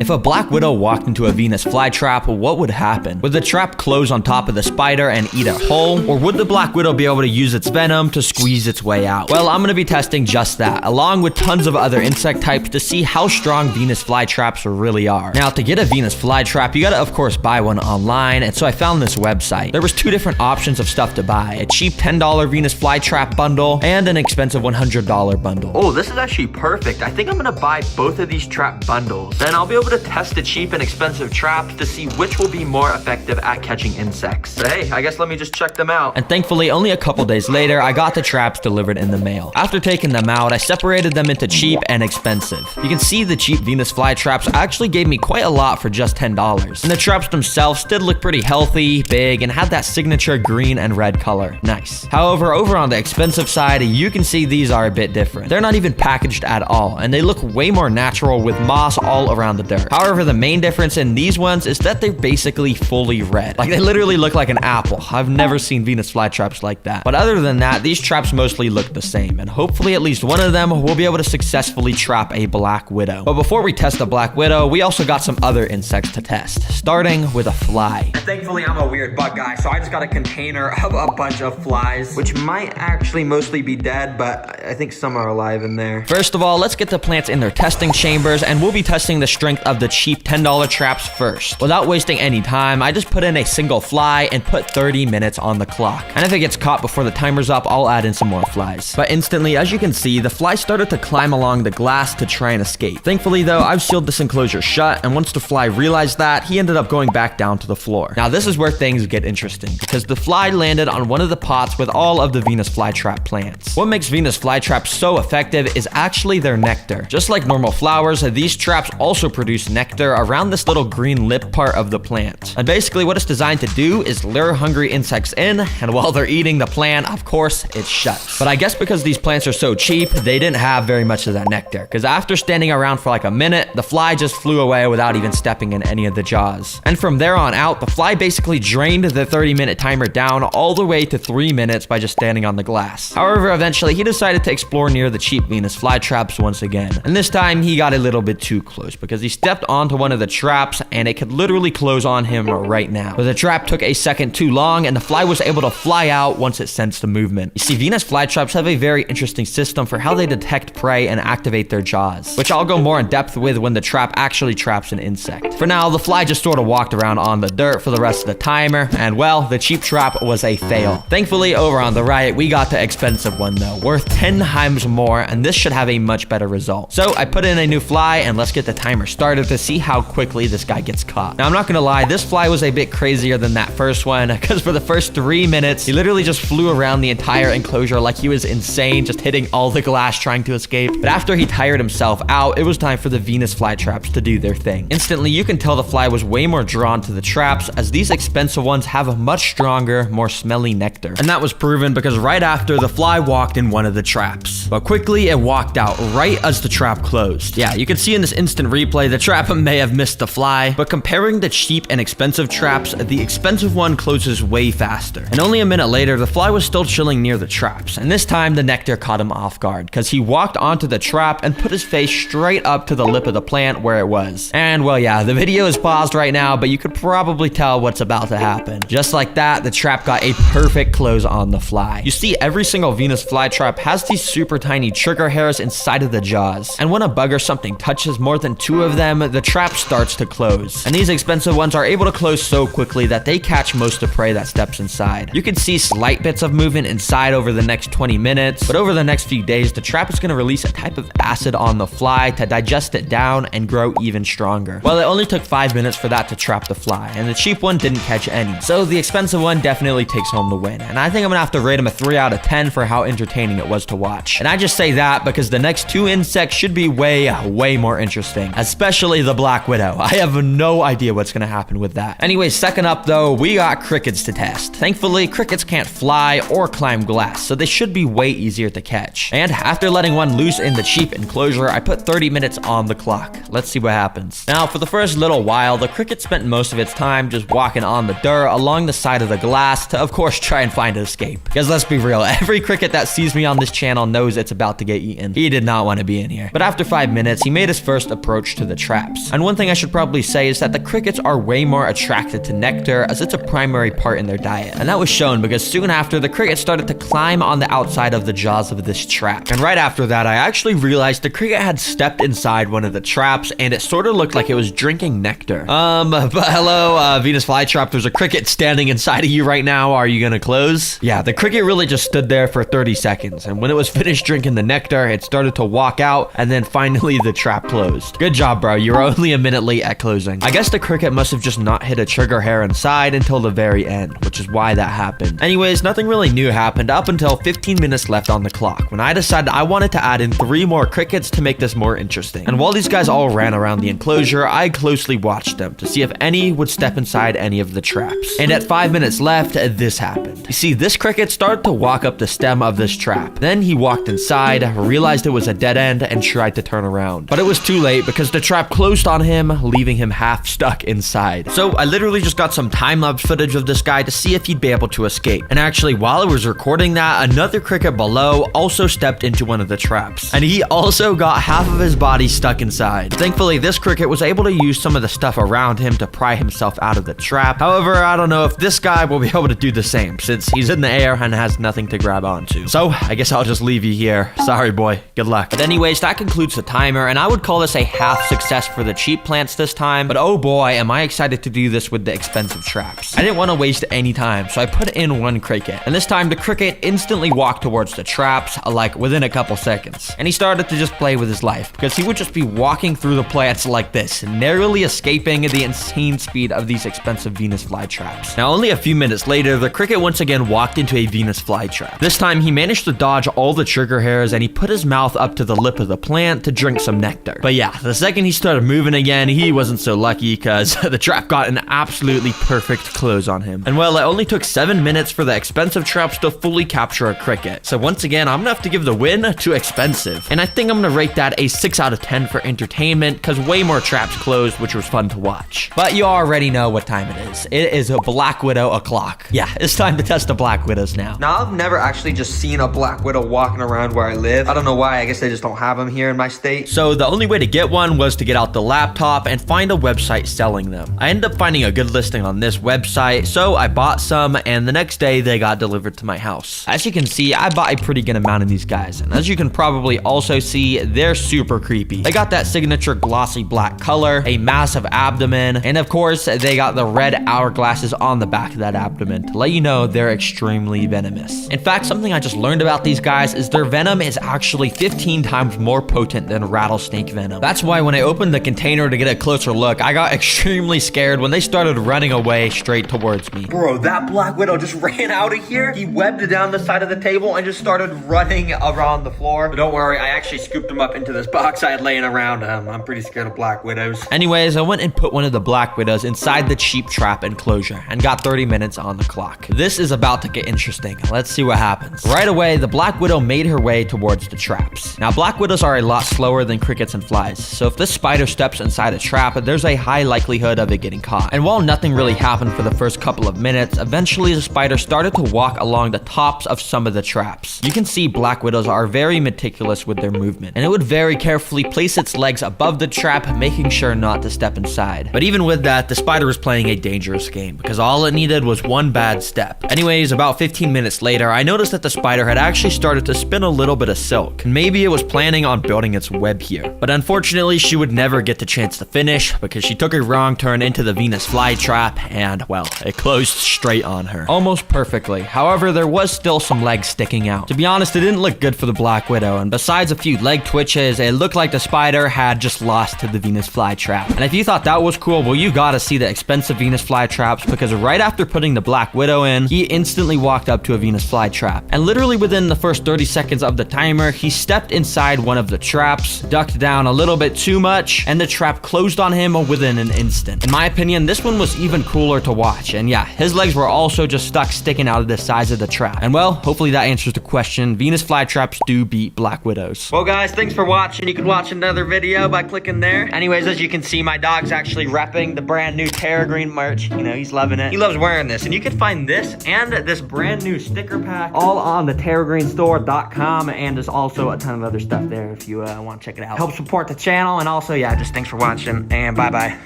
If a black widow walked into a Venus flytrap, what would happen? Would the trap close on top of the spider and eat it whole? Or would the black widow be able to use its venom to squeeze its way out? Well, I'm gonna be testing just that, along with tons of other insect types to see how strong Venus flytraps really are. Now, to get a Venus flytrap, you gotta of course buy one online, and so I found this website. There was two different options of stuff to buy: a cheap $10 Venus flytrap bundle and an expensive $100 bundle. Oh, this is actually perfect. I think I'm gonna buy both of these trap bundles. Then I'll be able to test the cheap and expensive traps to see which will be more effective at catching insects. So hey, I guess let me just check them out. And thankfully, only a couple days later, I got the traps delivered in the mail. After taking them out, I separated them into cheap and expensive. You can see the cheap Venus flytraps actually gave me quite a lot for just $10. And the traps themselves did look pretty healthy, big, and had that signature green and red color. Nice. However, over on the expensive side, you can see these are a bit different. They're not even packaged at all, and they look way more natural with moss all around the dirt. However, the main difference in these ones is that they're basically fully red. Like, they literally look like an apple. I've never seen Venus flytraps like that. But other than that, these traps mostly look the same, and hopefully at least one of them will be able to successfully trap a black widow. But before we test the black widow, we also got some other insects to test, starting with a fly. And thankfully, I'm a weird bug guy, so I just got a container of a bunch of flies, which might actually mostly be dead, but I think some are alive in there. First of all, let's get the plants in their testing chambers, and we'll be testing the strength of the cheap $10 traps first. Without wasting any time, I just put in a single fly and put 30 minutes on the clock. And if it gets caught before the timer's up, I'll add in some more flies. But instantly, as you can see, the fly started to climb along the glass to try and escape. Thankfully though, I've sealed this enclosure shut, and once the fly realized that, he ended up going back down to the floor. Now this is where things get interesting, because the fly landed on one of the pots with all of the Venus flytrap plants. What makes Venus flytraps so effective is actually their nectar. Just like normal flowers, these traps also produce nectar around this little green lip part of the plant. And basically what it's designed to do is lure hungry insects in, and while they're eating the plant, of course, it shuts. But I guess because these plants are so cheap, they didn't have very much of that nectar, because after standing around for like a minute, the fly just flew away without even stepping in any of the jaws. And from there on out, the fly basically drained the 30-minute timer down all the way to 3 minutes by just standing on the glass. However, eventually he decided to explore near the cheap Venus flytraps once again. And this time he got a little bit too close, because he stepped onto one of the traps and it could literally close on him right now. But the trap took a second too long, and the fly was able to fly out once it sensed the movement. You see, Venus flytraps have a very interesting system for how they detect prey and activate their jaws, which I'll go more in depth with when the trap actually traps an insect. For now, the fly just sort of walked around on the dirt for the rest of the timer, and well, the cheap trap was a fail. Thankfully, over on the right, we got the expensive one though, worth 10 times more, and this should have a much better result. So I put in a new fly, and let's get the timer started to see how quickly this guy gets caught. Now, I'm not gonna lie, this fly was a bit crazier than that first one, because for the first 3 minutes, he literally just flew around the entire enclosure like he was insane, just hitting all the glass trying to escape. But after he tired himself out, it was time for the Venus flytraps to do their thing. Instantly, you can tell the fly was way more drawn to the traps, as these expensive ones have a much stronger, more smelly nectar. And that was proven because right after, the fly walked in one of the traps. But quickly, it walked out right as the trap closed. Yeah, you can see in this instant replay, the trap may have missed the fly, but comparing the cheap and expensive traps, the expensive one closes way faster. And only a minute later, the fly was still chilling near the traps, and this time the nectar caught him off guard, because he walked onto the trap and put his face straight up to the lip of the plant where it was. And well, yeah, the video is paused right now, but you could probably tell what's about to happen. Just like that, the trap got a perfect close on the fly. You see, every single Venus flytrap has these super tiny trigger hairs inside of the jaws, and when a bug or something touches more than 2 of them, the trap starts to close. And these expensive ones are able to close so quickly that they catch most of the prey that steps inside. You can see slight bits of movement inside over the next 20 minutes, but over the next few days, the trap is going to release a type of acid on the fly to digest it down and grow even stronger. Well, it only took 5 minutes for that to trap the fly, and the cheap one didn't catch any. So the expensive one definitely takes home the win, and I think I'm gonna have to rate him a 3 out of 10 for how entertaining it was to watch. And I just say that because the next 2 insects should be way more interesting, especially the black widow. I have no idea what's gonna happen with that. Anyway, second up though, we got crickets to test. Thankfully, crickets can't fly or climb glass, so they should be way easier to catch. And after letting one loose in the cheap enclosure, I put 30 minutes on the clock. Let's see what happens. Now, for the first little while, the cricket spent most of its time just walking on the dirt along the side of the glass to, of course, try and find an escape. Because let's be real, every cricket that sees me on this channel knows it's about to get eaten. He did not want to be in here. But after 5 minutes, he made his first approach to the trap. traps. And one thing I should probably say is that the crickets are way more attracted to nectar, as it's a primary part in their diet. And that was shown because soon after, the cricket started to climb on the outside of the jaws of this trap. And right after that, I actually realized the cricket had stepped inside one of the traps, and it sort of looked like it was drinking nectar. But hello, Venus flytrap, there's a cricket standing inside of you right now. Are you gonna close? Yeah, the cricket really just stood there for 30 seconds, and when it was finished drinking the nectar, it started to walk out, and then finally the trap closed. Good job, bro. You were only a minute late at closing. I guess the cricket must have just not hit a trigger hair inside until the very end, which is why that happened. Anyways, nothing really new happened up until 15 minutes left on the clock, when I decided I wanted to add in 3 more crickets to make this more interesting. And while these guys all ran around the enclosure, I closely watched them to see if any would step inside any of the traps. And at 5 minutes left, this happened. You see, this cricket started to walk up the stem of this trap. Then he walked inside, realized it was a dead end, and tried to turn around. But it was too late because the trap closed on him, leaving him half stuck inside. So I literally just got some time-lapse footage of this guy to see if he'd be able to escape. And actually, while I was recording that, another cricket below also stepped into one of the traps. And he also got half of his body stuck inside. Thankfully, this cricket was able to use some of the stuff around him to pry himself out of the trap. However, I don't know if this guy will be able to do the same, since he's in the air and has nothing to grab onto. So I guess I'll just leave you here. Sorry, boy. Good luck. But anyways, that concludes the timer, and I would call this a half success for the cheap plants this time. But oh boy, am I excited to do this with the expensive traps. I didn't want to waste any time, so I put in 1 cricket. And this time, the cricket instantly walked towards the traps, like within a couple seconds. And he started to just play with his life, because he would just be walking through the plants like this, narrowly escaping the insane speed of these expensive Venus flytraps. Now, only a few minutes later, the cricket once again walked into a Venus flytrap. This time, he managed to dodge all the trigger hairs, and he put his mouth up to the lip of the plant to drink some nectar. But yeah, the second he started moving again, he wasn't so lucky, because the trap got an absolutely perfect close on him. And well, it only took 7 minutes for the expensive traps to fully capture a cricket. So once again, I'm gonna have to give the win to expensive. And I think I'm gonna rate that a 6 out of 10 for entertainment, because way more traps closed, which was fun to watch. But you already know what time it is. It is a Black Widow o'clock. Yeah, it's time to test the Black Widows now. Now, I've never actually just seen a Black Widow walking around where I live. I don't know why. I guess they just don't have them here in my state. So the only way to get one was to get out the laptop and find a website selling them. I ended up finding a good listing on this website, so I bought some, and the next day they got delivered to my house. As you can see, I bought a pretty good amount of these guys, and as you can probably also see, they're super creepy. They got that signature glossy black color, a massive abdomen, and of course, they got the red hourglasses on the back of that abdomen to let you know they're extremely venomous. In fact, something I just learned about these guys is their venom is actually 15 times more potent than rattlesnake venom. That's why when I opened the container to get a closer look, I got extremely scared when they started running away straight towards me. Bro, that Black Widow just ran out of here. He webbed down the side of the table and just started running around the floor. But don't worry, I actually scooped him up into this box I had laying around. I'm pretty scared of Black Widows. Anyways, I went and put one of the Black Widows inside the cheap trap enclosure and got 30 minutes on the clock. This is about to get interesting. Let's see what happens. Right away, the Black Widow made her way towards the traps. Now, Black Widows are a lot slower than crickets and flies, so if this spider steps inside a trap, there's a high likelihood of it getting caught. And while nothing really happened for the first couple of minutes, eventually the spider started to walk along the tops of some of the traps. You can see Black Widows are very meticulous with their movement, and it would very carefully place its legs above the trap, making sure not to step inside. But even with that, the spider was playing a dangerous game, because all it needed was one bad step. Anyways, about 15 minutes later, I noticed that the spider had actually started to spin a little bit of silk, and maybe it was planning on building its web here. But unfortunately, she would never get the chance to finish, because she took a wrong turn into the Venus flytrap, and well, it closed straight on her. Almost perfectly. However, there was still some legs sticking out. To be honest, it didn't look good for the Black Widow, and besides a few leg twitches, it looked like the spider had just lost to the Venus flytrap. And if you thought that was cool, well, you gotta see the expensive Venus flytraps, because right after putting the Black Widow in, he instantly walked up to a Venus flytrap. And literally within the first 30 seconds of the timer, he stepped inside one of the traps, ducked down a little bit too much, and the trap closed on him within an instant. In my opinion, this one was even cooler to watch, and yeah, his legs were also just sticking out of the size of the trap. And well, hopefully that answers the question. Venus flytraps do beat Black Widows. Well guys, thanks for watching. You can watch another video by clicking there. Anyways, as you can see, my dog's actually repping the brand new Terra Green merch. You know, he's loving it. He loves wearing this, and you can find this and this brand new sticker pack all on the TerraGreenStore.com, and there's also a ton of other stuff there if you want to check it out. Help support the channel, and also So yeah, just thanks for watching, and bye-bye.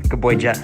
Good boy, Jet.